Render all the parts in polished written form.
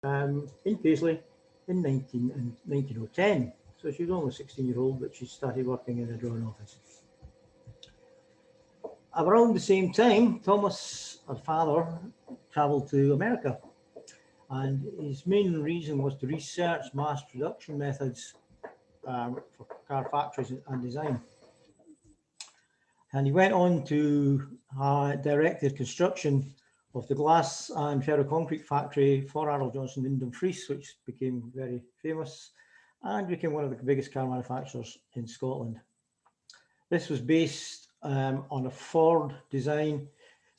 in Paisley in 1910. So she was only 16-year-old, but she started working in a drawing office. Around the same time, Thomas, her father, travelled to America, and his main reason was to research mass production methods for car factories and design. And he went on to direct the construction of the glass and ferroconcrete factory for Arnold Johnson in Dumfries, which became very famous and became one of the biggest car manufacturers in Scotland. This was based on a Ford design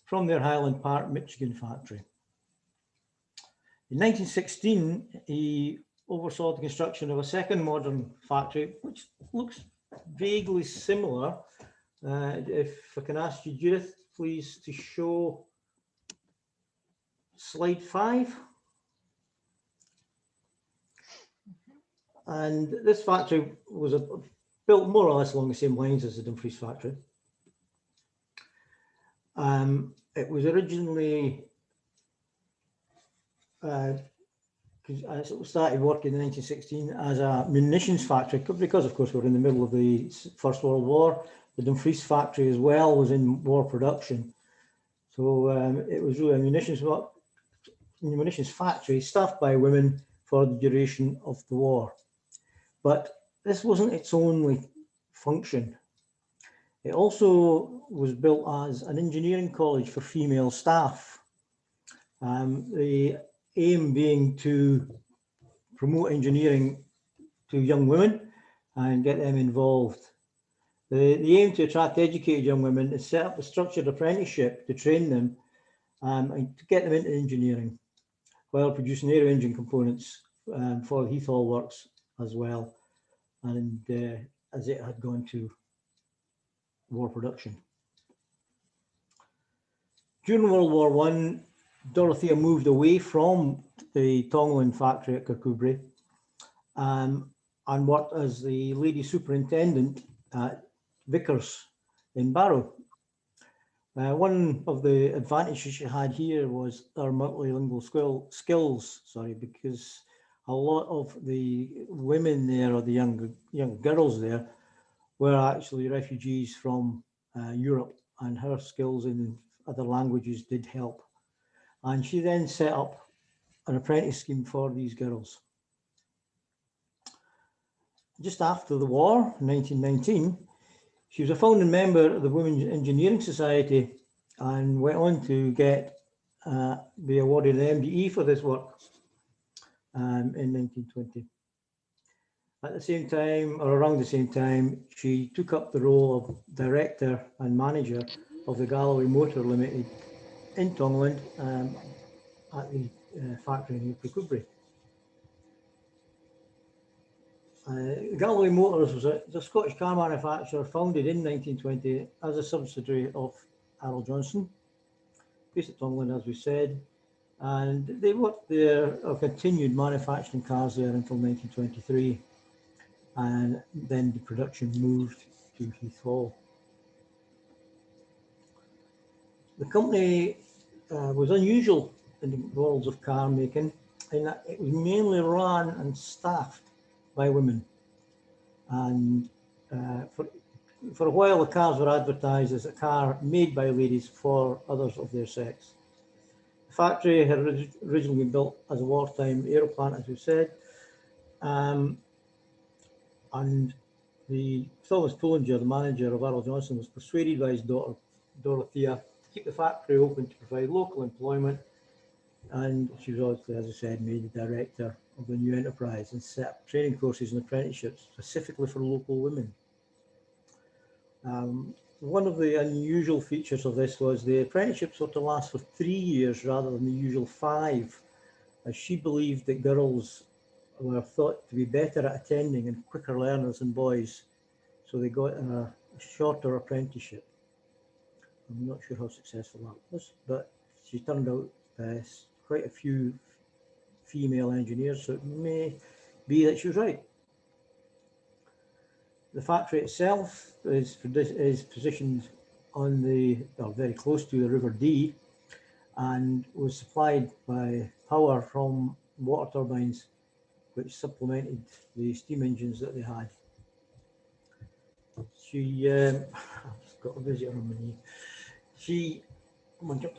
from their Highland Park, Michigan factory. In 1916, he oversaw the construction of a second modern factory, which looks vaguely similar. If I can ask you, Judith, please, to show slide 5. And this factory was built more or less along the same lines as the Dumfries factory. It was originally it started working in 1916 as a munitions factory because, of course, we were in the middle of the First World War. The Dumfries factory as well was in war production. So it was really a munitions factory staffed by women for the duration of the war. But this wasn't its only function. It also was built as an engineering college for female staff. The aim being to promote engineering to young women and get them involved. The aim to attract educated young women is set up a structured apprenticeship to train them and to get them into engineering, while producing aero engine components for the Heath Hall Works as well, and as it had gone to war production. During World War I, Dorothea moved away from the Tongland factory at Kirkcudbright and worked as the lady superintendent at Vickers in Barrow. One of the advantages she had here was her multilingual skills, because a lot of the women there, or the young girls there, were actually refugees from Europe, and her skills in other languages did help. And she then set up an apprentice scheme for these girls. Just after the war, 1919, she was a founding member of the Women's Engineering Society and went on to be awarded an MDE for this work in 1920. At the same time, or around the same time, she took up the role of director and manager of the Galloway Motor Limited in Tongland at the factory near Kirkcudbright. Galloway Motors was a Scottish car manufacturer founded in 1920 as a subsidiary of Arnold Johnson, based at Tongland, as we said, and they worked there or continued manufacturing cars there until 1923, and then the production moved to Heath Hall. The company was unusual in the worlds of car making in that it was mainly run and staffed by women, and for a while the cars were advertised as a car made by ladies for others of their sex. The factory had originally been built as a wartime aero plant, as we've said, and the Thomas Pullinger, the manager of Arnold Johnson, was persuaded by his daughter Dorothea to keep the factory open to provide local employment, and she was obviously, as I said, made the director of the new enterprise and set up training courses and apprenticeships specifically for local women. One of the unusual features of this was the apprenticeships were to last for 3 years rather than the usual 5, as she believed that girls were thought to be better at attending and quicker learners than boys, so they got a shorter apprenticeship. I'm not sure how successful that was, but she turned out quite a few female engineers, so it may be that she was right. The factory itself is positioned on very close to the River Dee, and was supplied by power from water turbines, which supplemented the steam engines that they had. She, I've just got a visitor on my knee. She, come on, jump.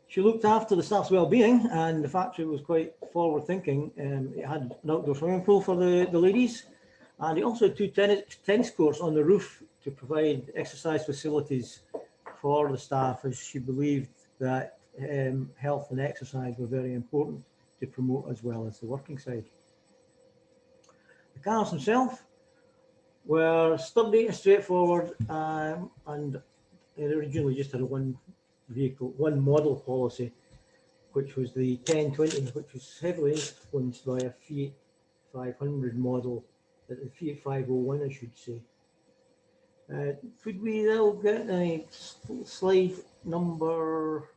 She looked after the staff's well-being, and the factory was quite forward-thinking. It had an outdoor swimming pool for the ladies, and it also had two tennis courts on the roof to provide exercise facilities for the staff, as she believed that health and exercise were very important to promote, as well as the working side. The cars themselves were sturdy and straightforward, and it originally just had a one model policy, which was the 1020, which was heavily influenced by a Fiat 500 model, the Fiat 501, I should say. Could we now get a slide number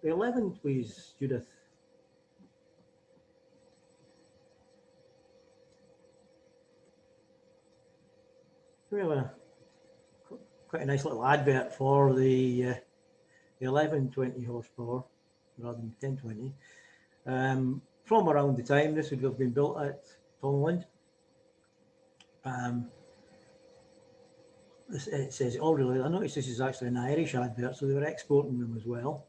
11, please, Judith? We have quite a nice little advert for the 1120 horsepower rather than 1020. From around the time this would have been built at Tongland. It says, oh really, I noticed this is actually an Irish advert, so they were exporting them as well.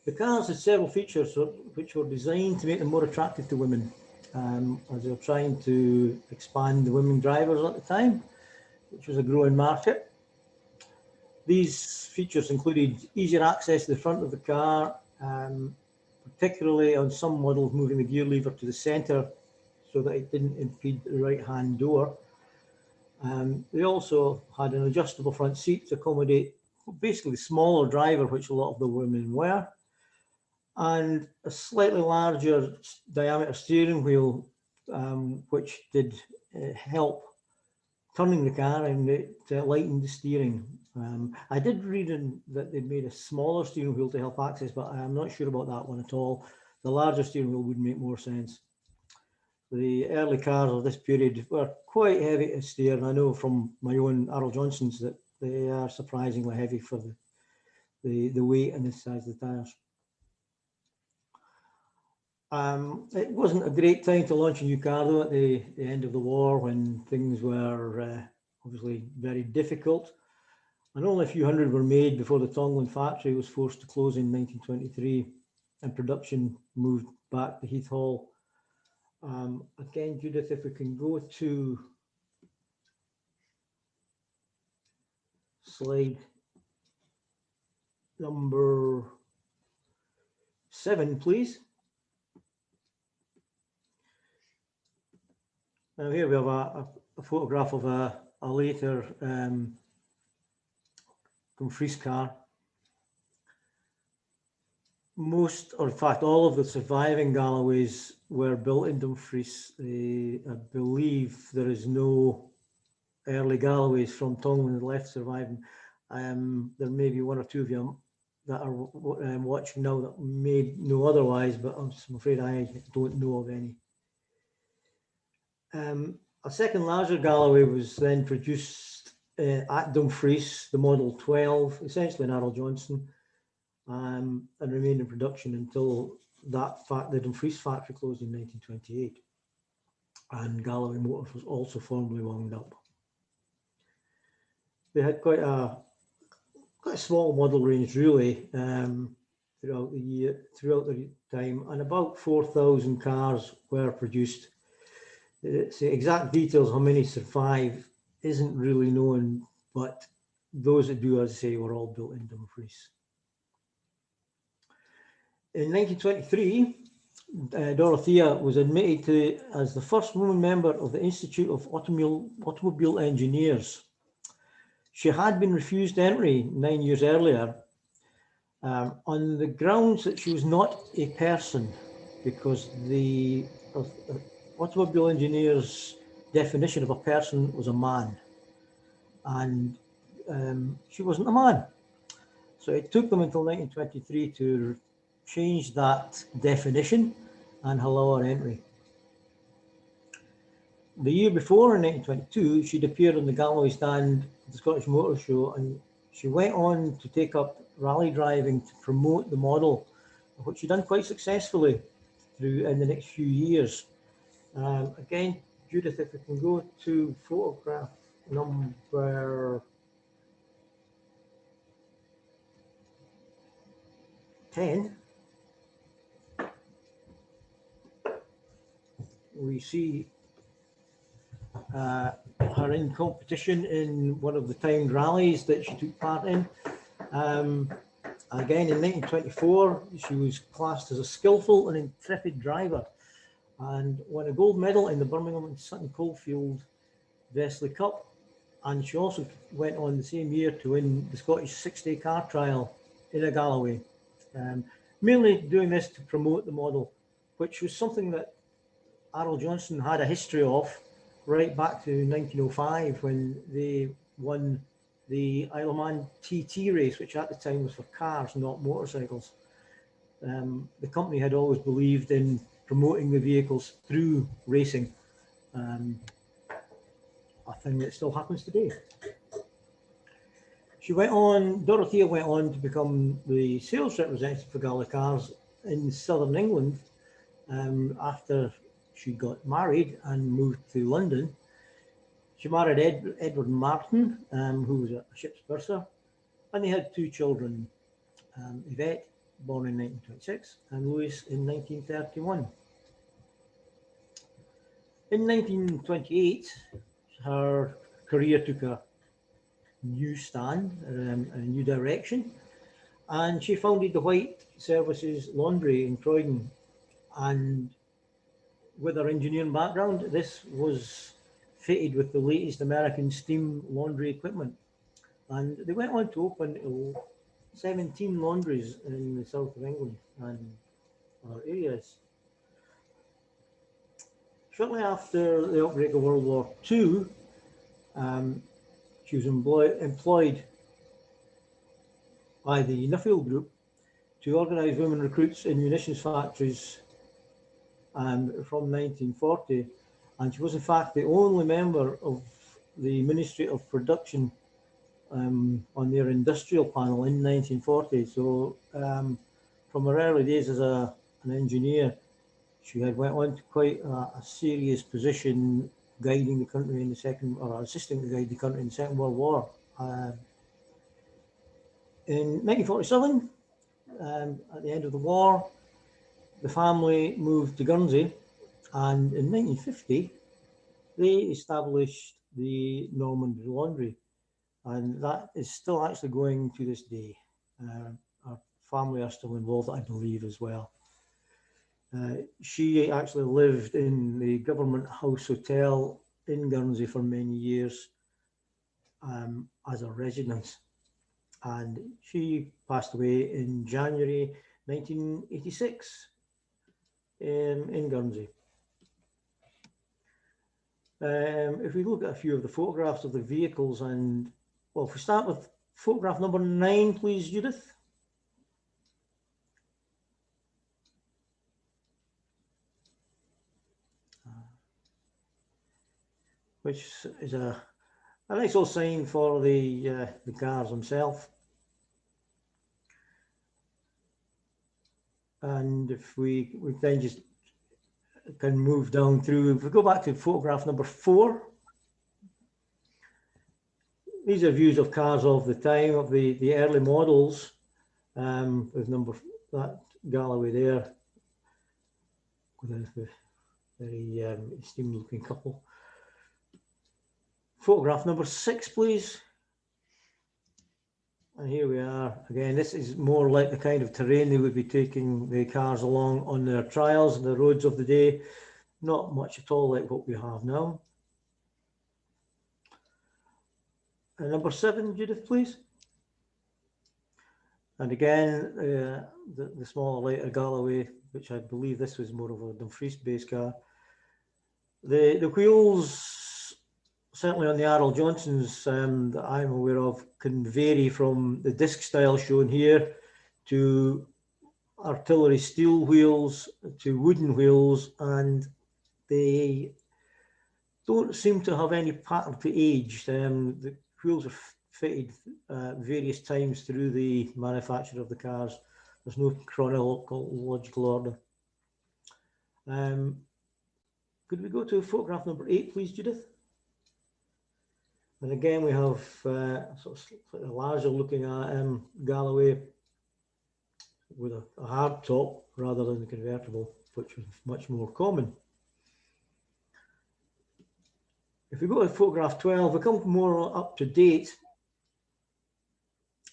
The cars had several features which were designed to make them more attractive to women, as they were trying to expand the women drivers at the time, which was a growing market. These features included easier access to the front of the car, particularly on some models moving the gear lever to the centre so that it didn't impede the right-hand door. They also had an adjustable front seat to accommodate basically the smaller driver, which a lot of the women were, and a slightly larger diameter steering wheel, which did help turning the car, and it lightened the steering. I did read that they made a smaller steering wheel to help access, but I'm not sure about that one at all. The larger steering wheel would make more sense. The early cars of this period were quite heavy to steer, and I know from my own Arrow Johnsons that they are surprisingly heavy for the weight and the size of the tyres. It wasn't a great time to launch a new car though at the end of the war, when things were obviously very difficult, and only a few hundred were made before the Tongland factory was forced to close in 1923 and production moved back to Heath Hall. Again, Judith, if we can go to slide number 7, please. Now here we have a photograph of a later Dumfries car. Most, or in fact all of the surviving Galloways were built in Dumfries. I believe there is no early Galloways from Tongland left surviving. There may be one or two of you that are watching now that may know otherwise, but I'm afraid I don't know of any. A second larger Galloway was then produced at Dumfries, the Model 12, essentially an Arrow Johnson, and remained in production until the Dumfries factory closed in 1928, and Galloway Motors was also formally wound up. They had quite a small model range really throughout the time, and about 4,000 cars were produced. The exact details how many survive isn't really known, but those that do, as I say, were all built in Dumfries. In 1923, Dorothée was admitted as the first woman member of the Institute of Automobile Engineers. She had been refused entry 9 years earlier on the grounds that she was not a person, because the automobile engineer's definition of a person was a man, and she wasn't a man. So it took them until 1923 to change that definition and allow her entry. The year before, in 1922, she'd appeared on the Galloway stand at the Scottish Motor Show, and She went on to take up rally driving to promote the model, which she done quite successfully through in the next few years. Again, Judith, if we can go to photograph number 10, we see her in competition in one of the timed rallies that she took part in. Again, in 1924, she was classed as a skillful and intrepid driver and won a gold medal in the Birmingham and Sutton Coldfield Vesely Cup. And she also went on the same year to win the Scottish 6-day car trial in a Galloway, mainly doing this to promote the model, which was something that Arnold Johnson had a history of right back to 1905 when they won the Isle of Man TT race, which at the time was for cars, not motorcycles. The company had always believed in promoting the vehicles through racing, a thing that still happens today. Dorothée went on to become the sales representative for Galloway Cars in southern England after she got married and moved to London. She married Edward Martin, who was a ship's purser, and they had 2 children, Yvette, born in 1926, and Louis in 1931. In 1928, her career took a new stand, a new direction, and she founded the White Services Laundry in Croydon. And with her engineering background, this was fitted with the latest American steam laundry equipment. And they went on to open 17 laundries in the south of England and other areas. Shortly after the outbreak of World War II, she was employed by the Nuffield Group to organise women recruits in munitions factories from 1940, and she was in fact the only member of the Ministry of Production on their industrial panel in 1940. So from her early days as an engineer, she had went on to quite a serious position, guiding the country in the second, or assisting to guide the country in the Second World War. In 1947, at the end of the war, the family moved to Guernsey, and in 1950, they established the Normandy Laundry, and that is still actually going to this day. Our family are still involved, I believe, as well. She actually lived in the Government House Hotel in Guernsey for many years as a residence, and she passed away in January 1986 in Guernsey. If we look at a few of the photographs of the vehicles, and well, if we start with photograph number 9, please, Judith. Which is a nice little sign for the cars themselves. And if we then just can move down through, if we go back to photograph number 4, these are views of cars of the time, of the early models, with that Galloway there, with a very esteemed looking couple. Photograph number 6, please. And here we are again. This is more like the kind of terrain they would be taking the cars along on their trials, the roads of the day. Not much at all like what we have now. And number 7, Judith, please. And again, the smaller, lighter Galloway, which I believe this was more of a Dumfries-based car. The wheels, certainly on the Arnold Johnsons that I'm aware of, can vary from the disc style shown here to artillery steel wheels to wooden wheels, and they don't seem to have any pattern to age. The wheels are fitted various times through the manufacture of the cars. There's no chronological order. Could we go to photograph number 8, please, Judith? And again, we have sort of a larger looking at Galloway with a hard top rather than the convertible, which was much more common. If we go to photograph 12, we come more up to date.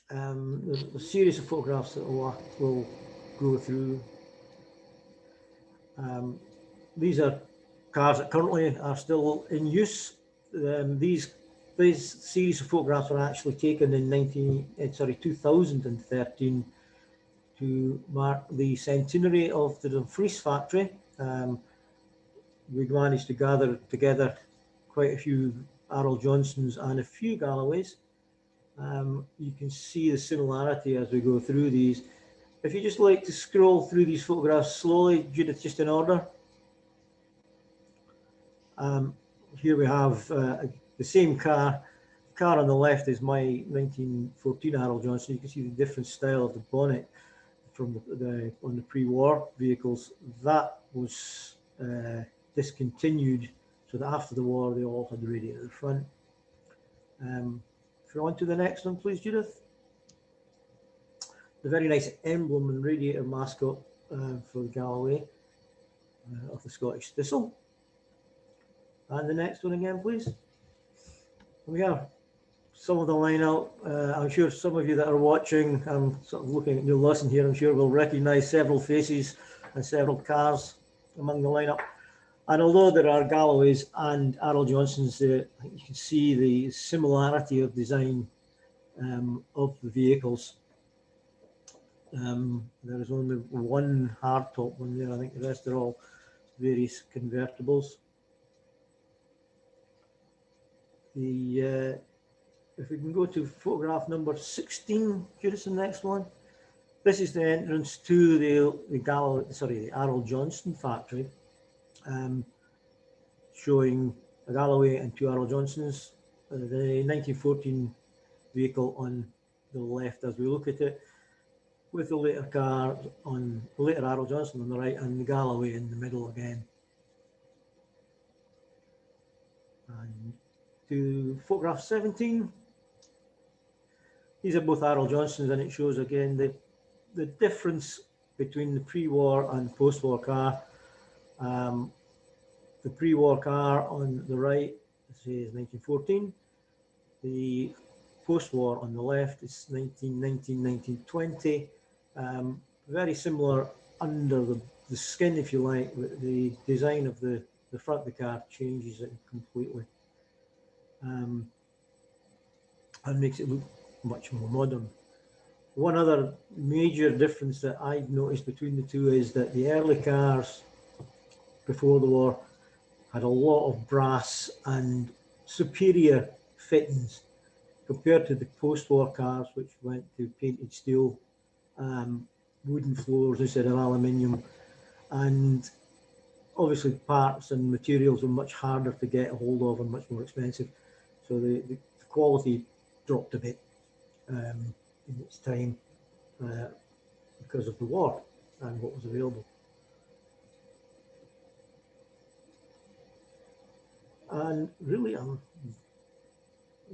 There's a series of photographs that we'll go through. These are cars that currently are still in use. These series of photographs were actually taken in 2013 to mark the centenary of the Dumfries factory. We managed to gather together quite a few Arrol Johnsons and a few Galloways. You can see the similarity as we go through these. If you just like to scroll through these photographs slowly, Judith, just in order. Here we have the same car. The car on the left is my 1914 Arrol Johnson. You can see the different style of the bonnet from on the pre-war vehicles. That was discontinued, so that after the war they all had the radiator at the front. If you're on to the next one, please, Judith. The very nice emblem and radiator mascot for the Galloway of the Scottish Thistle. And the next one again, please. We have some of the lineup. I'm sure some of you that are watching, I'm sort of looking at Neil Lawson here, I'm sure will recognise several faces and several cars among the lineup. And although there are Galloways and Arrol Johnsons, I think you can see the similarity of design of the vehicles. There is only one hardtop one there. I think the rest are all various convertibles. If we can go to photograph number 16, Judith, the next one. This is the entrance to the Arrol Johnston factory, showing a Galloway and two Arrol Johnsons. The 1914 vehicle on the left as we look at it, with the later car on the later Arrol Johnston on the right, and the Galloway in the middle again. And to photograph 17, these are both Arrol Johnsons, and it shows again the difference between the pre-war and post-war car. The pre-war car on the right says 1914. The post-war on the left is 1919, 1920. Very similar under the skin, if you like, but the design of the front of the car changes it completely. And makes it look much more modern. One other major difference that I've noticed between the two is that the early cars before the war had a lot of brass and superior fittings compared to the post-war cars, which went to painted steel, wooden floors instead of aluminium, and obviously parts and materials were much harder to get a hold of and much more expensive. So the quality dropped a bit in its time because of the war and what was available. And really,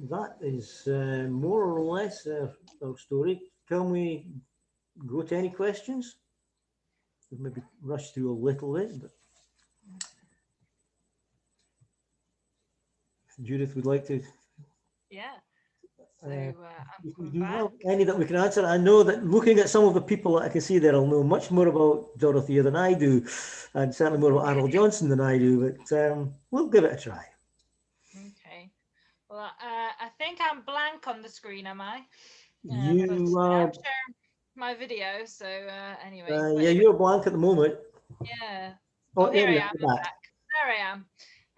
that is more or less our story. Can we go to any questions? We've maybe rushed through a little bit, but Judith would like to. Yeah. So I'm well, any that we can answer. I know that looking at some of the people that I can see there, I'll know much more about Dorothea than I do, and certainly more about Arrol Johnson than I do, but we'll give it a try. Okay. Well, I think I'm blank on the screen, am I? You are. I'm sharing my video, so anyway. Yeah, you're blank at the moment. Yeah. Oh, here I am. There I am.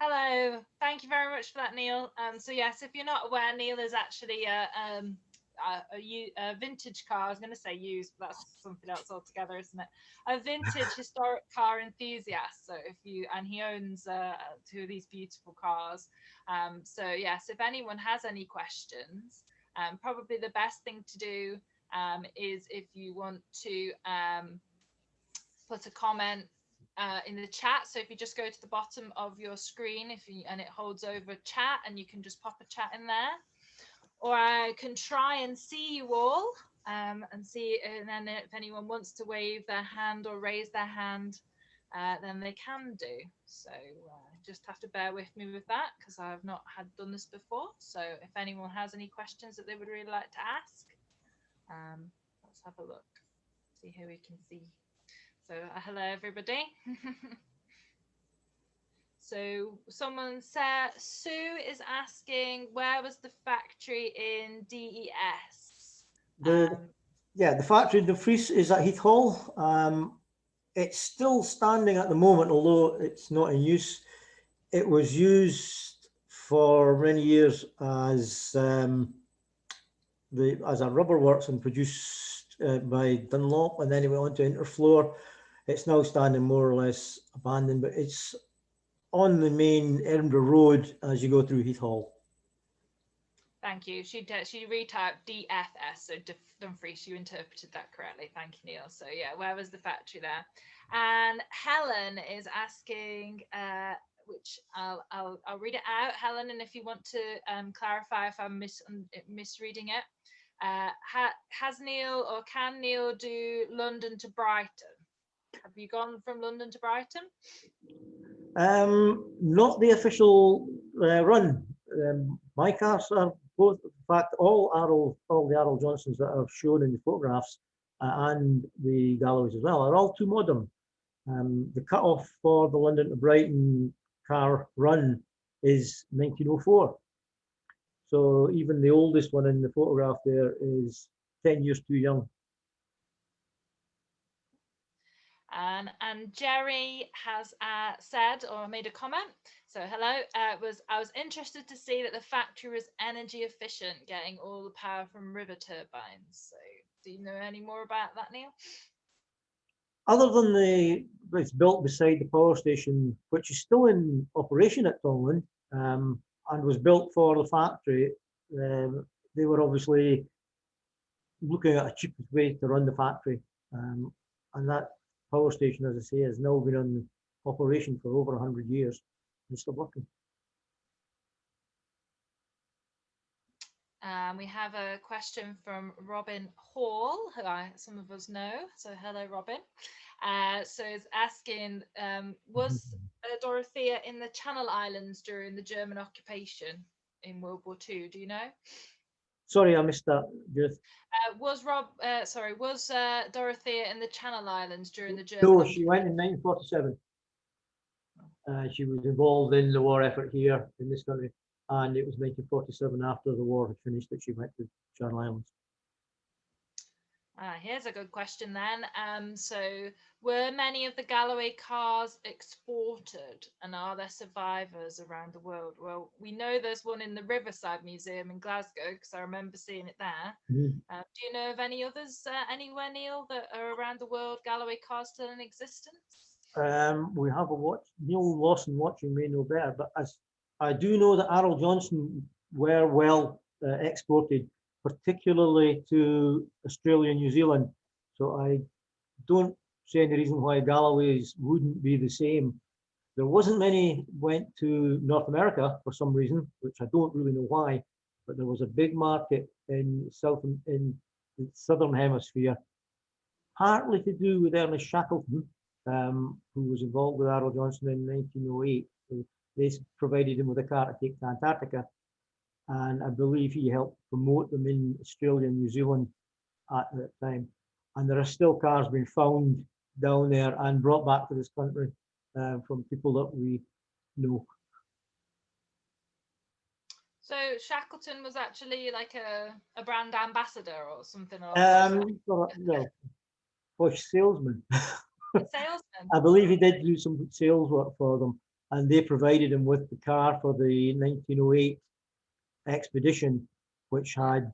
Hello. Thank you very much for that, Neil. So yes, if you're not aware, Neil is actually a vintage car. I was going to say used, but that's something else altogether, isn't it? A vintage historic car enthusiast. So he owns two of these beautiful cars. So yes, if anyone has any questions, Probably the best thing to do is if you want to put a comment in the chat. So if you just go to the bottom of your screen, and it holds over chat, and you can just pop a chat in there, or I can try and see you all and see, and then if anyone wants to wave their hand or raise their hand, then they can do. So just have to bear with me with that, because I have not done this before. So if anyone has any questions that they would really like to ask, let's have a look, see who we can see. So hello everybody. So someone said, Sue is asking, where was the factory in DES? The factory in Dumfries is at Heath Hall. It's still standing at the moment, although it's not in use. It was used for many years as a rubber works and produced by Dunlop, and then it went on to Interfloor. It's now standing more or less abandoned, but it's on the main Edinburgh Road as you go through Heath Hall. Thank you. She retyped DFS, so Dumfries. You interpreted that correctly. Thank you, Neil. So yeah, where was the factory there? And Helen is asking, which I'll read it out, Helen, and if you want to clarify if I'm misreading it. Has Neil, or can Neil do London to Brighton? Have you gone from London to Brighton? Not the official run. My cars are both, in fact, all the Arrol Johnsons that I've shown in the photographs and the Galloways as well are all too modern. The cut-off for the London to Brighton car run is 1904. So even the oldest one in the photograph there is 10 years too young. And Jerry has said, or made a comment. So hello, I was interested to see that the factory was energy efficient, getting all the power from river turbines. So do you know any more about that, Neil? Other than it's built beside the power station, which is still in operation at Tongland, and was built for the factory, they were obviously looking at a cheapest way to run the factory, and that power station, as I say, has now been in operation for over 100 years and still working. We have a question from Robin Hall, who some of us know. So hello, Robin. So it's asking, was Dorothea in the Channel Islands during the German occupation in World War II? Do you know? Sorry, I missed that, Judith. Was Dorothea in the Channel Islands during the German No, she went in 1947. She was involved in the war effort here in this country, and it was 1947, after the war had finished, that she went to Channel Islands. Here's a good question then. So were many of the Galloway cars exported, and are there survivors around the world? Well, we know there's one in the Riverside Museum in Glasgow, because I remember seeing it there. Do you know of any others anywhere, Neil, that are around the world, Galloway cars still in existence? We have a watch. Neil Lawson watching may know better, but as I do know that Arrol Johnson were well exported, particularly to Australia and New Zealand. So I don't see any reason why Galloways wouldn't be the same. There wasn't many went to North America for some reason, which I don't really know why, but there was a big market in the southern hemisphere, partly to do with Ernest Shackleton, who was involved with Arrol Johnson in 1908. So they provided him with a car to take to Antarctica, and I believe he helped promote them in Australia and New Zealand at that time. And there are still cars being found down there and brought back to this country from people that we know. So Shackleton was actually like a brand ambassador or something? No, Bush salesman. A salesman? I believe he did do some sales work for them, and they provided him with the car for the 1908 expedition, which had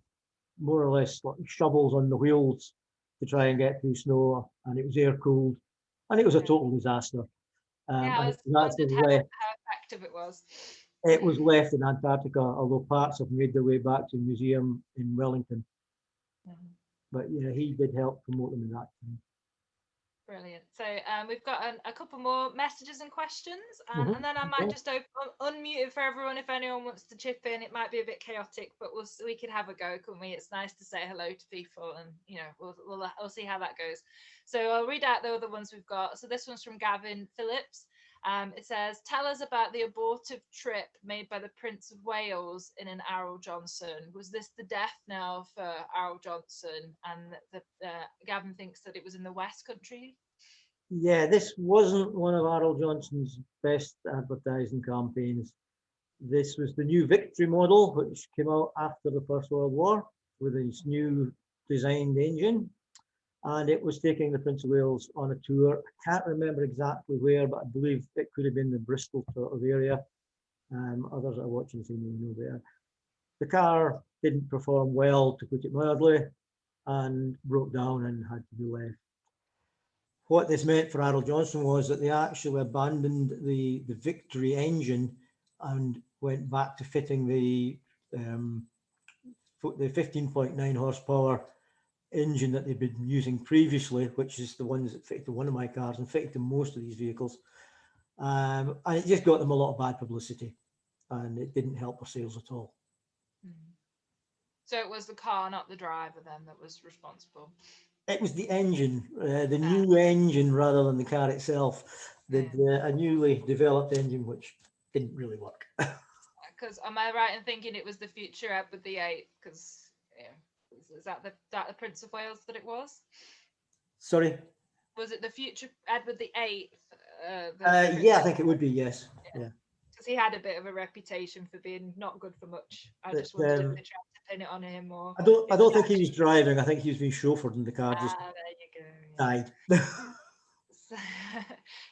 more or less like shovels on the wheels to try and get through snow, and it was air cooled, and it was a total disaster. Yeah, I was wondered how effective it was. It was left in Antarctica, although parts have made their way back to the museum in Wellington. Mhm. But yeah, he did help promote them in that time. Brilliant. So we've got a couple more messages and questions, and then I might Okay. just unmute it for everyone if anyone wants to chip in. It might be a bit chaotic, but we could have a go, couldn't we? It's nice to say hello to people, and we'll see how that goes. So I'll read out the other ones we've got. So this one's from Gavin Phillips. It says, "Tell us about the abortive trip made by the Prince of Wales in an Arrol Johnson. Was this the death knell for Arrol Johnson?" And Gavin thinks that it was in the West Country. Yeah, this wasn't one of Arnold Johnson's best advertising campaigns. This was the new Victory model, which came out after the First World War with its new designed engine. And it was taking the Prince of Wales on a tour. I can't remember exactly where, but I believe it could have been the Bristol sort of area. Others that are watching this know there. The car didn't perform well, to put it mildly, and broke down and had to be left. What this meant for Arnold Johnson was that they actually abandoned the Victory engine and went back to fitting the 15.9 horsepower engine that they'd been using previously, which is the ones that fitted to one of my cars and fitted to most of these vehicles. And it just got them a lot of bad publicity, and it didn't help their sales at all. So it was the car, not the driver, then, that was responsible. It was the engine, the new engine rather than the car itself. A newly developed engine which didn't really work. Because am I right in thinking it was the future Edward VIII? Because is that the Prince of Wales that it was? Sorry. Was it the future Edward VIII? Yeah, I think it would be, yes. Yeah. Because he had a bit of a reputation for being not good for much. I just wondered if they tried to pin it on him, or I don't think he was driving. I think he was being chauffeured, and the car just there you go. died.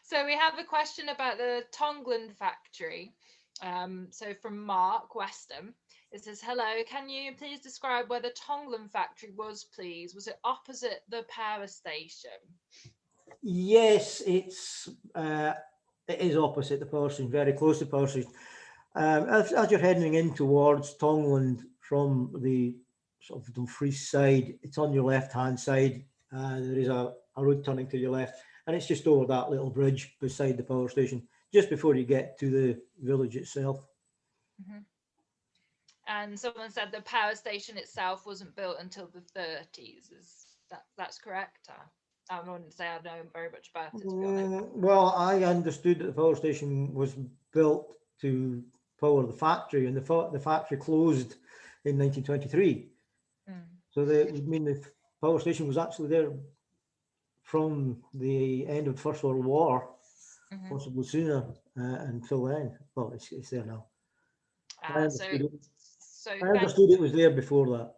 So we have a question about the Tongland factory. So from Mark Westham, it says, "Hello, can you please describe where the Tongland factory was, please? Was it opposite the power station?" Yes, it is opposite the power station, very close to the power station. As you're heading in towards Tongland from the sort of Dumfries side, it's on your left-hand side. There is a road turning to your left, and it's just over that little bridge beside the power station, just before you get to the village itself. Mm-hmm. And someone said the power station itself wasn't built until the 30s. That's correct? I wouldn't say I know very much about it, to be honest. Well, I understood that the power station was built to power the factory, and the factory closed in 1923. So the power station was actually there from the end of the First World War, possibly sooner, until then. Well, it's there now. I understood it was there before that.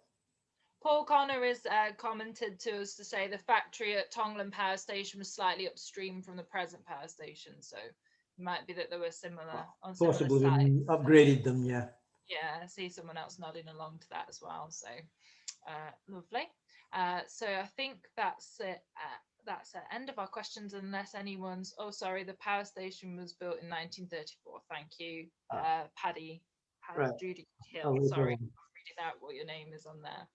Paul Connor has commented to us to say the factory at Tongland Power Station was slightly upstream from the present power station, so it might be that they were similar on possibly similar sites. Upgraded them, yeah. Yeah, I see someone else nodding along to that as well. So lovely. So I think that's it. That's the end of our questions, unless anyone's. Oh, sorry, the power station was built in 1934. Thank you, Paddy Judy Hill. Sorry, I'm reading out what your name is on there.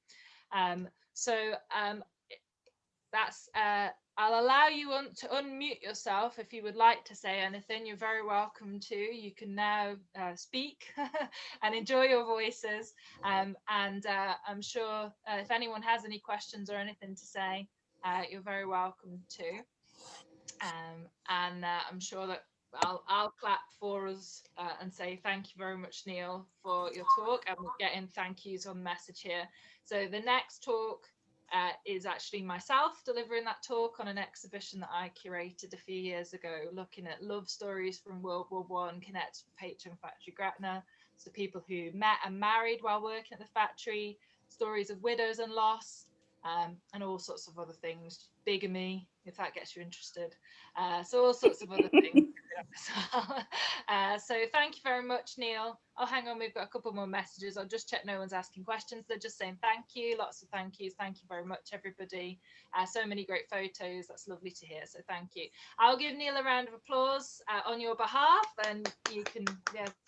That's I'll allow you to unmute yourself if you would like to say anything. You're very welcome to. You can now speak and enjoy your voices. And I'm sure if anyone has any questions or anything to say, you're very welcome to. And I'm sure that I'll clap for us and say thank you very much, Neil, for your talk. And we're getting thank yous on the message here. So the next talk is actually myself delivering that talk on an exhibition that I curated a few years ago, looking at love stories from World War I connected with Patron Factory Gretna. So people who met and married while working at the factory, stories of widows and loss, and all sorts of other things, bigamy, if that gets you interested. So all sorts of other things. So thank you very much, Neil. Oh, hang on, we've got a couple more messages. I'll just check no one's asking questions. They're just saying thank you, lots of thank yous. Thank you very much, everybody. So many great photos. That's lovely to hear. So thank you. I'll give Neil a round of applause on your behalf, and you can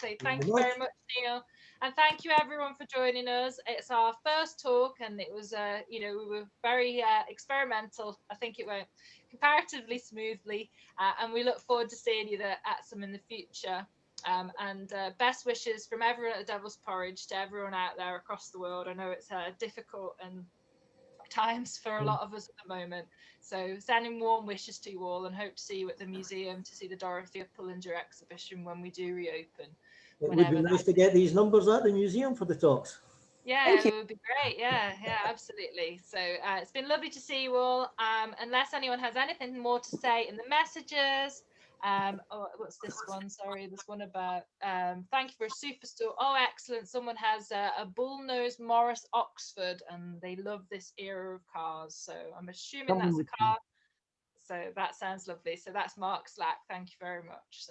say thank you very much, Neil. And thank you everyone for joining us. It's our first talk, and it was, we were very experimental. I think it went comparatively smoothly, and we look forward to seeing you there at some in the future. And best wishes from everyone at the Devil's Porridge to everyone out there across the world. I know it's difficult and times for a lot of us at the moment. So sending warm wishes to you all, and hope to see you at the museum to see the Dorothée of Pullinger exhibition when we do reopen. It would be nice to get these numbers at the museum for the talks. Yeah, it would be great. Yeah, absolutely. So it's been lovely to see you all. Unless anyone has anything more to say in the messages. What's this one? Sorry, this one about thank you for a super store. Oh, excellent. Someone has a bull-nosed Morris Oxford, and they love this era of cars. So I'm assuming that's a car. So that sounds lovely. So that's Mark Slack. Thank you very much.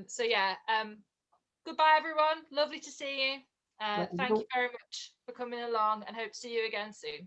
So goodbye, everyone. Lovely to see you. Thank you very much for coming along, and hope to see you again soon.